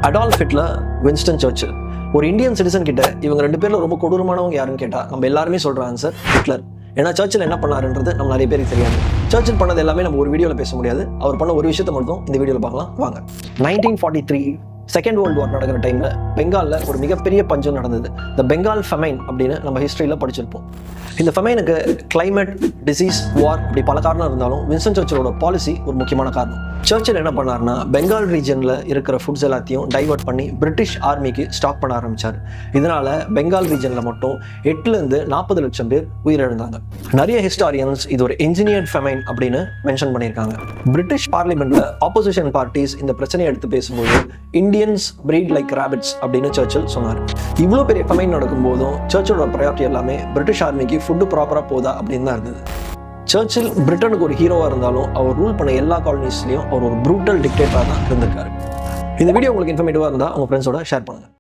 Adolf Hitler, Winston Churchill. ஒரு Indian citizen கிட்ட இவங்க 2 பேர்ல ரொம்ப கொடூரமானவங்க யாருன்னு கேட்டால் நம்ம எல்லாருமே சொல்கிற ஆன்சர் ஹிட்லர். ஏன்னா சர்ச்சில் என்ன பண்ணாருன்றது நம்ம நிறைய பேருக்கு தெரியாது. சர்ச்சில் பண்ணது எல்லாமே நம்ம ஒரு வீடியோவில் பேச முடியாது. அவர் பண்ண ஒரு விஷயத்தை மட்டும் இந்த வீடியோவில் பார்க்கலாம் வாங்க. 1943 செகண்ட் வேர்ல்டு வார் நடக்கிற டைமில் பெங்காலில் ஒரு மிகப்பெரிய பஞ்சம் நடந்தது. இந்த பெங்கால் ஃபெமைன் அப்படின்னு நம்ம ஹிஸ்ட்ரியில் படிச்சிருப்போம். இந்த ஃபெமைனுக்கு கிளைமேட், டிசீஸ், வார் இப்படி பல காரணம் இருந்தாலும் வின்ஸ்டன் சர்ச்சிலோட பாலிசி ஒரு முக்கியமான காரணம். சர்ச்சில் என்ன பண்ணார்னா பெங்கால் ரீஜனில் இருக்கிற ஃபுட்ஸ் எல்லாத்தையும் டைவர்ட் பண்ணி பிரிட்டிஷ் ஆர்மிக்கு ஸ்டாக் பண்ண ஆரம்பித்தார். இதனால் பெங்கால் ரீஜனில் மட்டும் 8 to 40 லட்சம் பேர் உயிரிழந்தாங்க. நிறைய ஹிஸ்டாரியன்ஸ் இது ஒரு இன்ஜினியர்ட் ஃபெமைன் அப்படின்னு மென்ஷன் பண்ணியிருக்காங்க. பிரிட்டிஷ் பார்லிமெண்ட்டில் ஆப்போசிஷன் பார்ட்டிஸ் இந்த பிரச்சனையை எடுத்து பேசும்போது இந்தியன்ஸ் பிரீட் லைக் ராபிட்ஸ் அப்படின்னு சர்ச்சில் சொன்னார். இவ்வளோ பெரிய ஃபெமைன் நடக்கும்போதும் சர்ச்சிலோட ப்ரையாரிட்டி எல்லாமே பிரிட்டிஷ் ஆர்மிக்கு ஃபுட்டு ப்ராப்பராக போதா அப்படின்னு தான் இருந்தது. சர்ச்சில் பிரிட்டனுக்கு ஒரு ஹீரோவாக இருந்தாலும் அவர் ரூல் பண்ண எல்லா காலனிஸ்லையும் அவர் ஒரு ப்ரூட்டல் டிக்டேட்டராக தான் இருந்திருக்காரு. இந்த வீடியோ உங்களுக்கு இன்ஃபர்மேட்டிவாக இருந்தால் உங்கள் ஃப்ரெண்ட்ஸோட ஷேர் பண்ணுங்கள்.